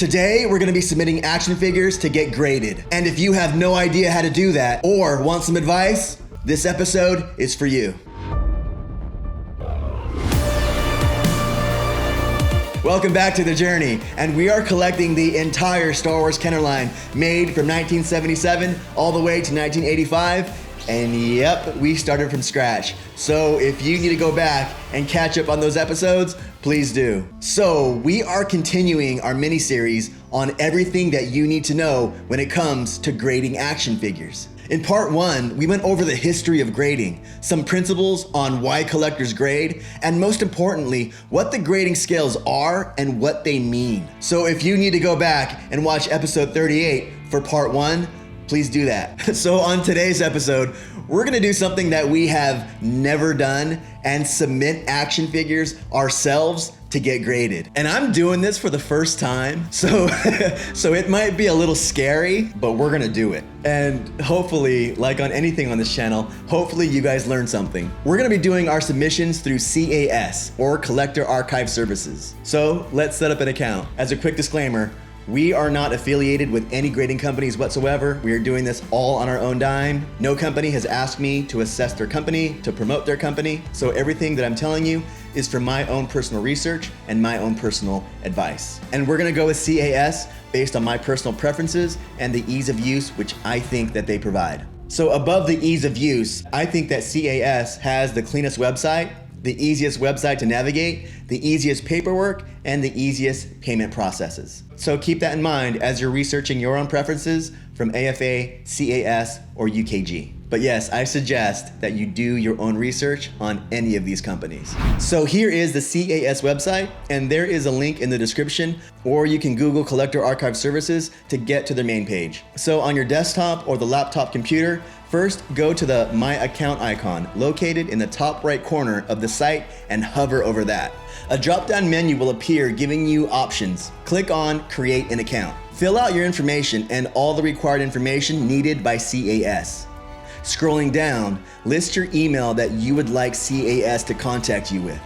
Today, we're gonna be submitting action figures to get graded. And if you have no idea how to do that or want some advice, this episode is for you. Welcome back to The Journey, and we are collecting the entire Star Wars Kenner line made from 1977 all the way to 1985, and yep, we started from scratch. So if you need to go back and catch up on those episodes, please do. So we are continuing our mini-series on everything that you need to know when it comes to grading action figures. In part 1, we went over the history of grading, some principles on why collectors grade, and most importantly, what the grading scales are and what they mean. So if you need to go back and watch episode 38 for part 1, please do that. So on today's episode, we're gonna do something that we have never done and submit action figures ourselves to get graded. And I'm doing this for the first time, so it might be a little scary, but we're gonna do it. And hopefully, like on anything on this channel, hopefully you guys learn something. We're gonna be doing our submissions through CAS, or Collector Archive Services. So let's set up an account. As a quick disclaimer, we are not affiliated with any grading companies whatsoever. We are doing this all on our own dime. No company has asked me to assess their company, to promote their company. So everything that I'm telling you is from my own personal research and my own personal advice. And we're gonna go with CAS based on my personal preferences and the ease of use which I think that they provide. So above the ease of use, I think that CAS has the cleanest website, the easiest website to navigate, the easiest paperwork, and the easiest payment processes. So keep that in mind as you're researching your own preferences from AFA, CAS, or UKG. But yes, I suggest that you do your own research on any of these companies. So here is the CAS website, and there is a link in the description, or you can Google Collector Archive Services to get to their main page. So on your desktop or the laptop computer, first go to the My Account icon located in the top right corner of the site and hover over that. A drop-down menu will appear giving you options. Click on Create an Account. Fill out your information and all the required information needed by CAS. Scrolling down, list your email that you would like CAS to contact you with,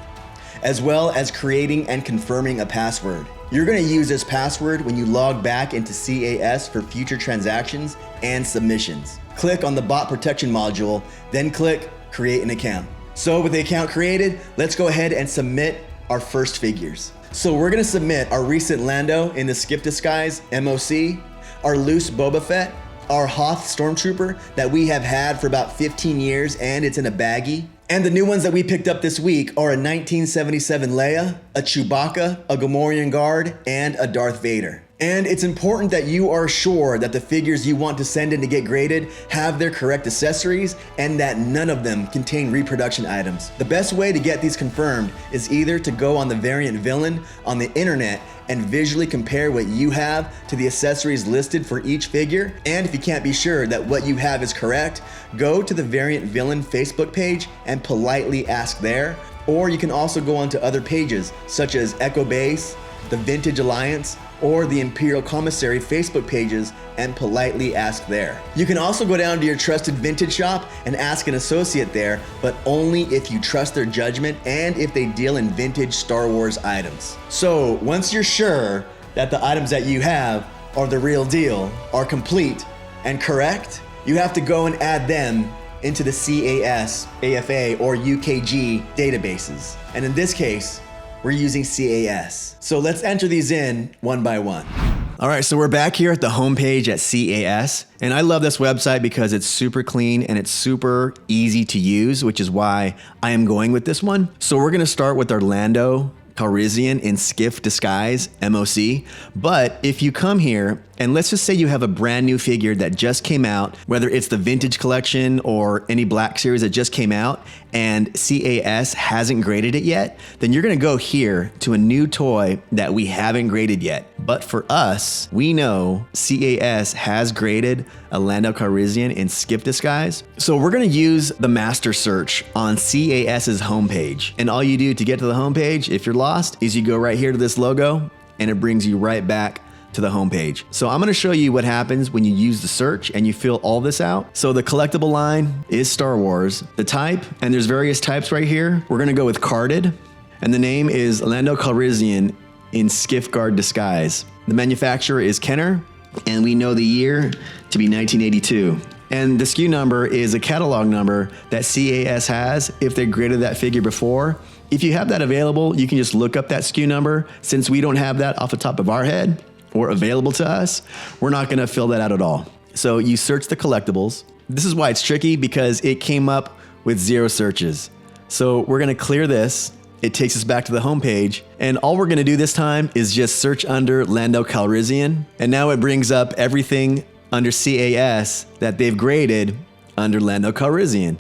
as well as creating and confirming a password. You're gonna use this password when you log back into CAS for future transactions and submissions. Click on the bot protection module, then click Create an Account. So with the account created, let's go ahead and submit our first figures. So we're gonna submit our recent Lando in the Skiff disguise, MOC, our loose Boba Fett, our Hoth Stormtrooper that we have had for about 15 years and it's in a baggie. And the new ones that we picked up this week are a 1977 Leia, a Chewbacca, a Gamorrean Guard, and a Darth Vader. And it's important that you are sure that the figures you want to send in to get graded have their correct accessories and that none of them contain reproduction items. The best way to get these confirmed is either to go on the variant villain on the internet and visually compare what you have to the accessories listed for each figure. And if you can't be sure that what you have is correct, go to the variant villain Facebook page and politely ask there. Or you can also go onto other pages such as Echo Base, the Vintage Alliance, or the Imperial Commissary Facebook pages and politely ask there. You can also go down to your trusted vintage shop and ask an associate there, but only if you trust their judgment and if they deal in vintage Star Wars items. So once you're sure that the items that you have are the real deal, are complete and correct, you have to go and add them into the CAS, AFA, or UKG databases. And in this case, we're using CAS. So let's enter these in one by one. All right, so we're back here at the homepage at CAS, and I love this website because it's super clean and it's super easy to use, which is why I am going with this one. So we're gonna start with our Lando Calrissian in Skiff disguise, MOC. But if you come here, and let's just say you have a brand new figure that just came out, whether it's the vintage collection or any Black Series that just came out, and CAS hasn't graded it yet, then you're gonna go here to a new toy that we haven't graded yet. But for us, we know CAS has graded a Lando Calrissian in Skiff disguise. So we're gonna use the master search on CAS's homepage. And all you do to get to the homepage, if you're lost, is you go right here to this logo and it brings you right back to the homepage. So I'm gonna show you what happens when you use the search and you fill all this out. So the collectible line is Star Wars. The type, and there's various types right here. We're gonna go with carded, and the name is Lando Calrissian in Skiff Guard disguise. The manufacturer is Kenner, and we know the year to be 1982. And the SKU number is a catalog number that CAS has if they graded that figure before. If you have that available, you can just look up that SKU number. Since we don't have that off the top of our head or available to us, we're not gonna fill that out at all. So you search the collectibles. This is why it's tricky, because it came up with 0 searches. So we're gonna clear this. It takes us back to the home page, and all we're gonna do this time is just search under Lando Calrissian, and now it brings up everything under CAS that they've graded under Lando Calrissian.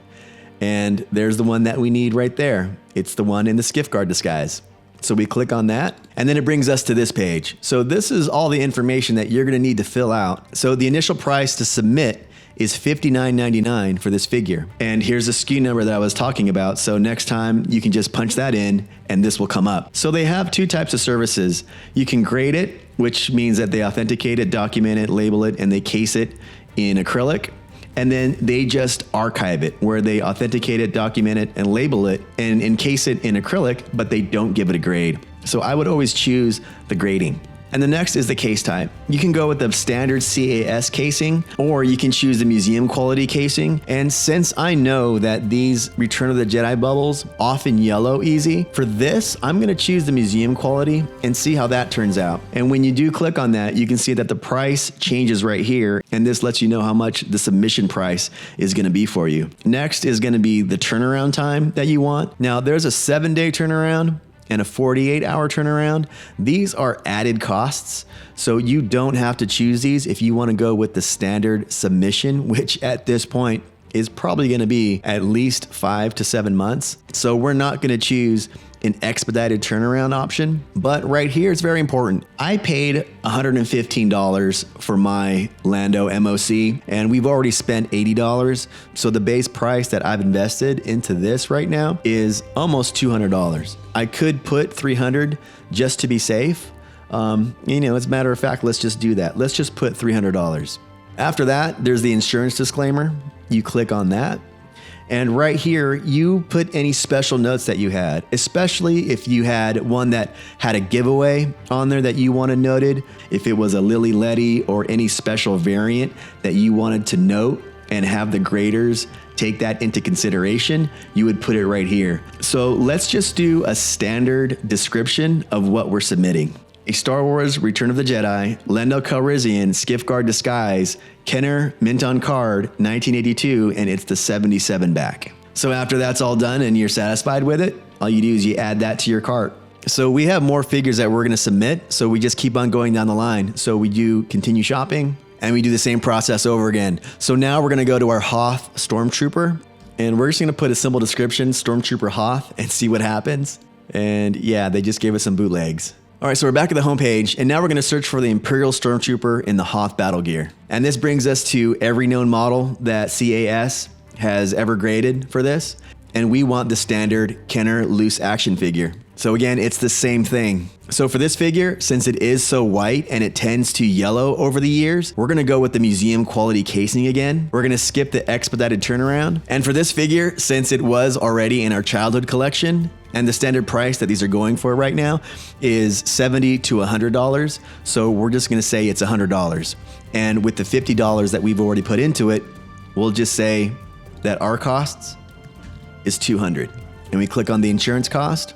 And there's the one that we need right there. It's the one in the skiff guard disguise. So we click on that, and then it brings us to this page. So this is all the information that you're gonna need to fill out. So the initial price to submit is $59.99 for this figure. And here's the SKU number that I was talking about. So next time you can just punch that in and this will come up. So they have 2 types of services. You can grade it, which means that they authenticate it, document it, label it, and they case it in acrylic. And then they just archive it, where they authenticate it, document it, and label it and encase it in acrylic, but they don't give it a grade. So I would always choose the grading. And the next is the case type. You can go with the standard CAS casing, or you can choose the museum quality casing. And since I know that these Return of the Jedi bubbles often yellow easy, for this, I'm gonna choose the museum quality and see how that turns out. And when you do click on that, you can see that the price changes right here, and this lets you know how much the submission price is gonna be for you. Next is gonna be the turnaround time that you want. Now, there's a 7-day turnaround and a 48-hour turnaround. These are added costs, so you don't have to choose these if you want to go with the standard submission, which at this point is probably going to be at least 5 to 7 months. So we're not going to choose an expedited turnaround option, but right here it's very important. I paid $115 for my Lando MOC, and we've already spent $80. So the base price that I've invested into this right now is almost $200. I could put $300 just to be safe. As a matter of fact, let's just do that. Let's just put $300. After that, there's the insurance disclaimer. You click on that. And right here, you put any special notes that you had, especially if you had one that had a giveaway on there that you wanted noted. If it was a Lily Letty or any special variant that you wanted to note and have the graders take that into consideration, you would put it right here. So let's just do a standard description of what we're submitting. A Star Wars Return of the Jedi, Lando Calrissian, Skiff Guard Disguise, Kenner, mint on card, 1982, and it's the 77 back. So after that's all done and you're satisfied with it, all you do is you add that to your cart. So we have more figures that we're gonna submit, so we just keep on going down the line. So we do continue shopping, and we do the same process over again. So now we're gonna go to our Hoth Stormtrooper, and we're just gonna put a simple description, Stormtrooper Hoth, and see what happens. And yeah, they just gave us some bootlegs. All right, so we're back at the homepage, and now we're gonna search for the Imperial Stormtrooper in the Hoth battle gear. And this brings us to every known model that CAS has ever graded for this. And we want the standard Kenner loose action figure. So again, it's the same thing. So for this figure, since it is so white and it tends to yellow over the years, we're gonna go with the museum quality casing again. We're gonna skip the expedited turnaround. And for this figure, since it was already in our childhood collection, and the standard price that these are going for right now is $70 to $100. So we're just gonna say it's $100. And with the $50 that we've already put into it, we'll just say that our costs is $200. And we click on the insurance cost.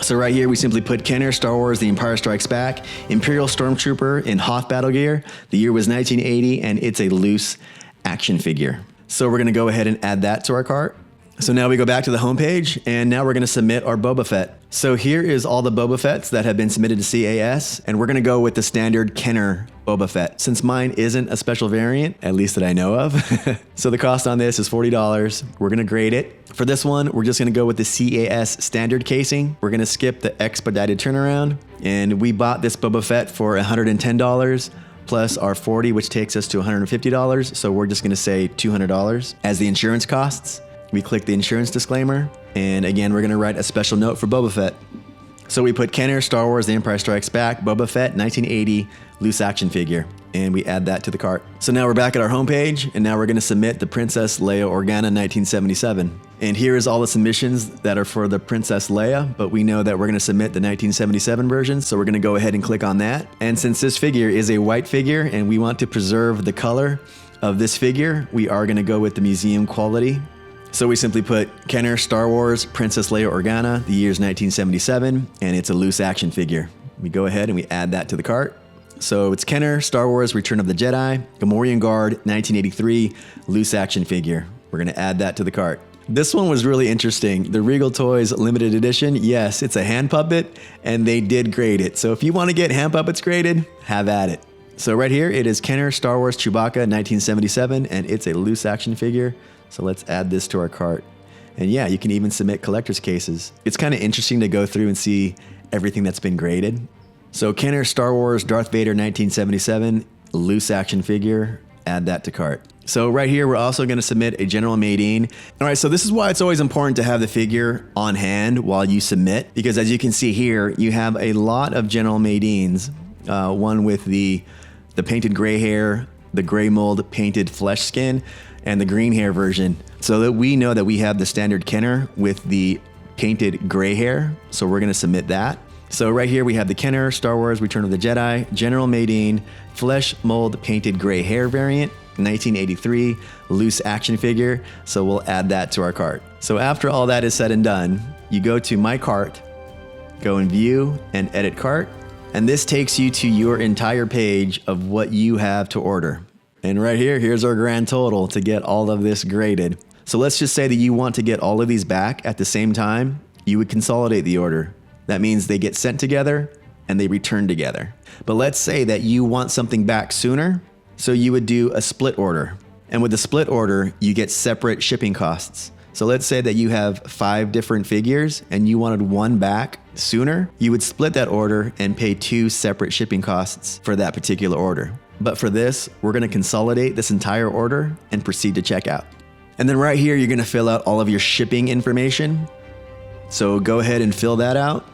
So right here, we simply put Kenner, Star Wars, The Empire Strikes Back, Imperial Stormtrooper in Hoth battle gear. The year was 1980, and it's a loose action figure. So we're gonna go ahead and add that to our cart. So now we go back to the homepage, and now we're gonna submit our Boba Fett. So here is all the Boba Fetts that have been submitted to CAS, and we're gonna go with the standard Kenner Boba Fett, since mine isn't a special variant, at least that I know of. So the cost on this is $40. We're gonna grade it. For this one, we're just gonna go with the CAS standard casing. We're gonna skip the expedited turnaround, and we bought this Boba Fett for $110. Plus our 40, which takes us to $150. So we're just gonna say $200 as the insurance costs. We click the insurance disclaimer, and again, we're gonna write a special note for Boba Fett. So we put Kenner, Star Wars, The Empire Strikes Back, Boba Fett, 1980, loose action figure. and we add that to the cart. So now we're back at our homepage, and now we're gonna submit the Princess Leia Organa 1977. And here is all the submissions that are for the Princess Leia, but we know that we're gonna submit the 1977 version, so we're gonna go ahead and click on that. And since this figure is a white figure and we want to preserve the color of this figure, we are gonna go with the museum quality. So we simply put Kenner Star Wars Princess Leia Organa, the year's 1977, and it's a loose action figure. We go ahead and we add that to the cart. So it's Kenner Star Wars Return of the Jedi, Gamorrean Guard 1983, loose action figure. We're gonna add that to the cart. This one was really interesting. The Regal Toys limited edition, yes, it's a hand puppet, and they did grade it. So if you wanna get hand puppets graded, have at it. So right here, it is Kenner Star Wars Chewbacca 1977, and it's a loose action figure. So let's add this to our cart. And yeah, you can even submit collector's cases. It's kind of interesting to go through and see everything that's been graded. So Kenner Star Wars Darth Vader 1977, loose action figure, add that to cart. So right here, we're also gonna submit a General Madine. All right, so this is why it's always important to have the figure on hand while you submit, because as you can see here, you have a lot of General Madines. One with the painted gray hair, the gray mold painted flesh skin, and the green hair version. So that we know that we have the standard Kenner with the painted gray hair. So we're gonna submit that. So right here we have the Kenner Star Wars Return of the Jedi, General Madine, flesh mold painted gray hair variant, 1983, loose action figure. So we'll add that to our cart. So after all that is said and done, you go to My Cart, go in View and Edit Cart, and this takes you to your entire page of what you have to order. And right here, here's our grand total to get all of this graded. So let's just say that you want to get all of these back at the same time. You would consolidate the order. That means they get sent together and they return together. But let's say that you want something back sooner, so you would do a split order. And with the split order, you get separate shipping costs. So let's say that you have 5 different figures and you wanted one back sooner, you would split that order and pay 2 separate shipping costs for that particular order. But for this, we're gonna consolidate this entire order and proceed to checkout. And then right here, you're gonna fill out all of your shipping information. So go ahead and fill that out.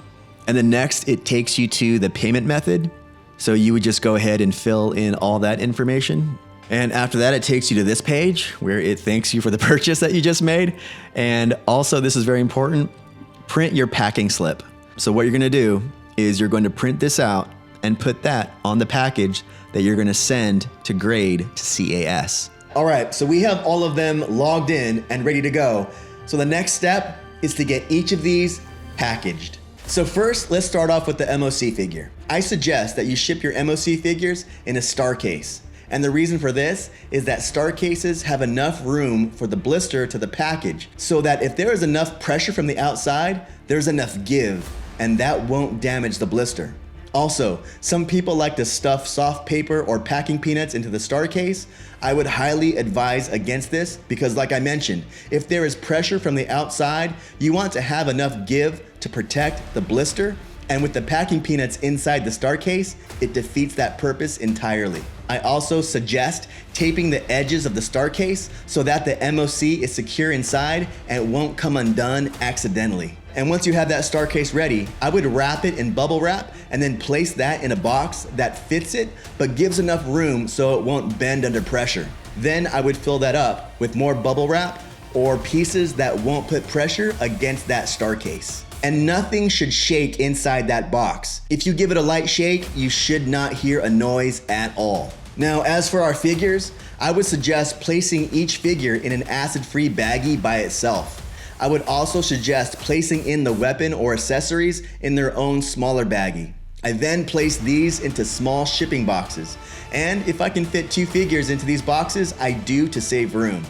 And then next, it takes you to the payment method. So you would just go ahead and fill in all that information. And after that, it takes you to this page where it thanks you for the purchase that you just made. And also, this is very important, print your packing slip. So what you're gonna do is you're going to print this out and put that on the package that you're gonna send to grade to CAS. All right, so we have all of them logged in and ready to go. So the next step is to get each of these packaged. So first, let's start off with the MOC figure. I suggest that you ship your MOC figures in a star case. And the reason for this is that star cases have enough room for the blister to the package so that if there is enough pressure from the outside, there's enough give, and that won't damage the blister. Also, some people like to stuff soft paper or packing peanuts into the star case. I would highly advise against this because, like I mentioned, if there is pressure from the outside, you want to have enough give to protect the blister, and with the packing peanuts inside the star case, it defeats that purpose entirely. I also suggest taping the edges of the star case so that the MOC is secure inside and it won't come undone accidentally. And once you have that star case ready, I would wrap it in bubble wrap and then place that in a box that fits it but gives enough room so it won't bend under pressure. Then I would fill that up with more bubble wrap or pieces that won't put pressure against that star case. And nothing should shake inside that box. If you give it a light shake, you should not hear a noise at all. Now, as for our figures, I would suggest placing each figure in an acid-free baggie by itself. I would also suggest placing in the weapon or accessories in their own smaller baggie. I then place these into small shipping boxes. And if I can fit 2 figures into these boxes, I do to save room.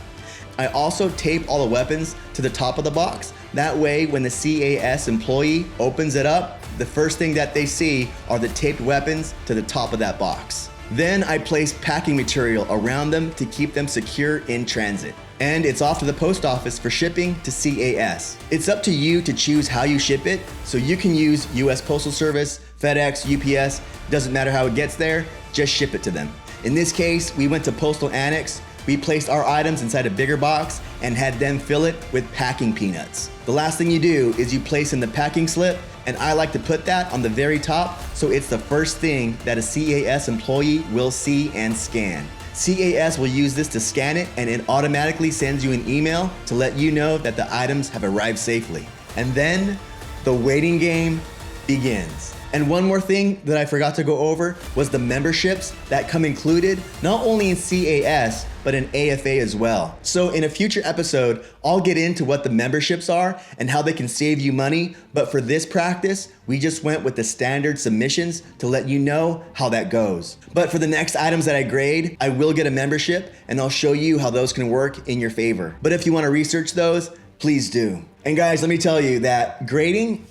I also tape all the weapons to the top of the box. That way, when the CAS employee opens it up, the first thing that they see are the taped weapons to the top of that box. Then I place packing material around them to keep them secure in transit. And it's off to the post office for shipping to CAS. It's up to you to choose how you ship it, so you can use US Postal Service, FedEx, UPS, doesn't matter how it gets there, just ship it to them. In this case, we went to Postal Annex. We placed our items inside a bigger box and had them fill it with packing peanuts. The last thing you do is you place in the packing slip And I like to put that on the very top so it's the first thing that a CAS employee will see and scan. CAS will use this to scan it, and it automatically sends you an email to let you know that the items have arrived safely. And then the waiting game begins. And one more thing that I forgot to go over was the memberships that come included, not only in CAS, but in AFA as well. So in a future episode, I'll get into what the memberships are and how they can save you money. But for this practice, we just went with the standard submissions to let you know how that goes. But for the next items that I grade, I will get a membership and I'll show you how those can work in your favor. But if you want to research those, please do. And guys, let me tell you that grading,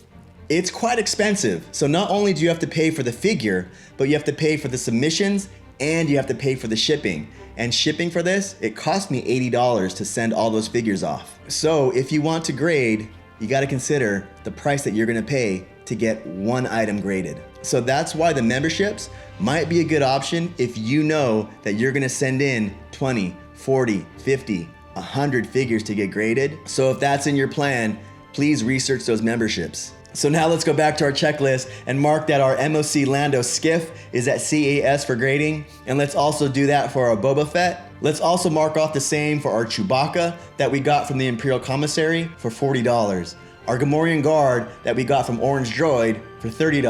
it's quite expensive. So not only do you have to pay for the figure, but you have to pay for the submissions and you have to pay for the shipping. And shipping for this, it cost me $80 to send all those figures off. So if you want to grade, you got to consider the price that you're going to pay to get one item graded. So that's why the memberships might be a good option if you know that you're going to send in 20, 40, 50, 100 figures to get graded. So if that's in your plan, please research those memberships. So now let's go back to our checklist and mark that our MOC Lando skiff is at CAS for grading. And let's also do that for our Boba Fett. Let's also mark off the same for our Chewbacca that we got from the Imperial Commissary for $40. Our Gamorrean Guard that we got from Orange Droid for $30.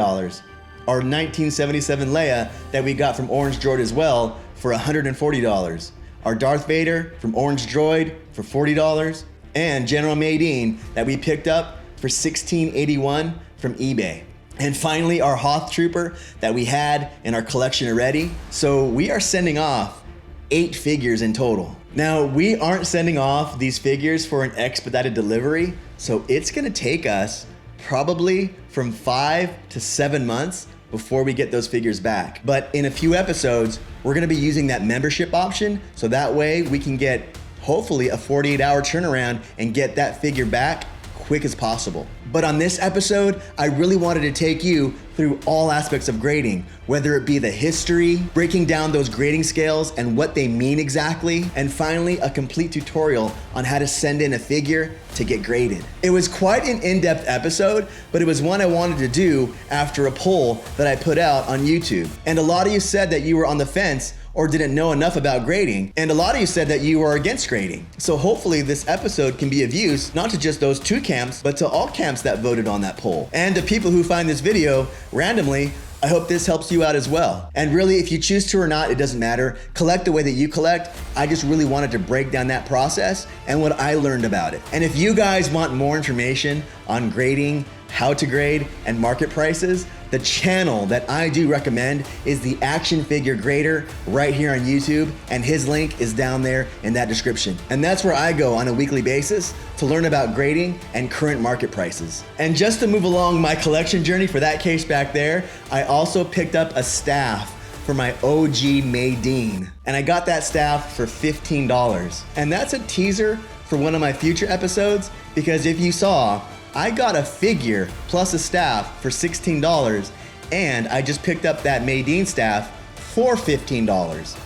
Our 1977 Leia that we got from Orange Droid as well for $140. Our Darth Vader from Orange Droid for $40. And General Madine that we picked up for $16.81 from eBay. And finally, our Hoth Trooper that we had in our collection already. So we are sending off 8 figures in total. Now, we aren't sending off these figures for an expedited delivery, so it's gonna take us probably from 5 to 7 months before we get those figures back. But in a few episodes, we're gonna be using that membership option, so that way we can get hopefully a 48-hour turnaround and get that figure back quick as possible. But on this episode, I really wanted to take you through all aspects of grading, whether it be the history, breaking down those grading scales and what they mean exactly, and finally a complete tutorial on how to send in a figure to get graded. It was quite an in-depth episode, but it was one I wanted to do after a poll that I put out on YouTube. And a lot of you said that you were on the fence or didn't know enough about grading, and a lot of you said that you were against grading. So hopefully this episode can be of use, not to just those 2 camps, but to all camps that voted on that poll. And to people who find this video randomly, I hope this helps you out as well. And really, if you choose to or not, it doesn't matter. Collect the way that you collect. I just really wanted to break down that process and what I learned about it. And if you guys want more information on grading, how to grade, and market prices, the channel that I do recommend is the Action Figure Grader right here on YouTube, and his link is down there in that description. And that's where I go on a weekly basis to learn about grading and current market prices. And just to move along my collection journey for that case back there, I also picked up a staff for my OG Madine. And I got that staff for $15. And that's a teaser for one of my future episodes, because if you saw, I got a figure plus a staff for $16, and I just picked up that Madine staff for $15.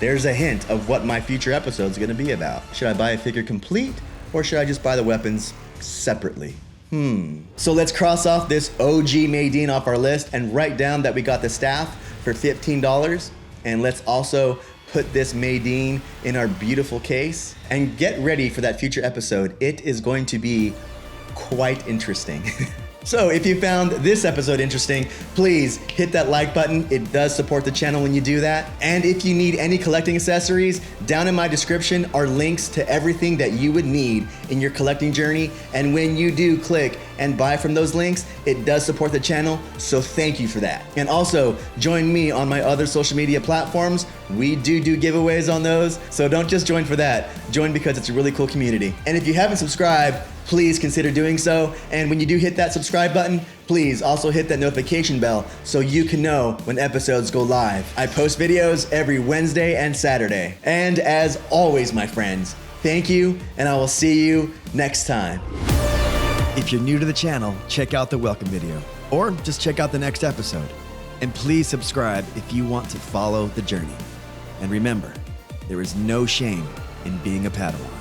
There's a hint of what my future episode is gonna be about. Should I buy a figure complete, or should I just buy the weapons separately? So let's cross off this OG Madine off our list and write down that we got the staff for $15. And let's also put this Madine in our beautiful case. And get ready for that future episode. It is going to be quite interesting. So if you found this episode interesting, please hit that like button. It does support the channel when you do that. And if you need any collecting accessories, down in my description are links to everything that you would need in your collecting journey. And when you do click and buy from those links, it does support the channel, so thank you for that. And also, join me on my other social media platforms. We do giveaways on those, so don't just join for that. Join because it's a really cool community. And if you haven't subscribed, please consider doing so. And when you do hit that subscribe button, please also hit that notification bell so you can know when episodes go live. I post videos every Wednesday and Saturday. And as always, my friends, thank you, and I will see you next time. If you're new to the channel, check out the welcome video, or just check out the next episode. And please subscribe if you want to follow the journey. And remember, there is no shame in being a Padawan.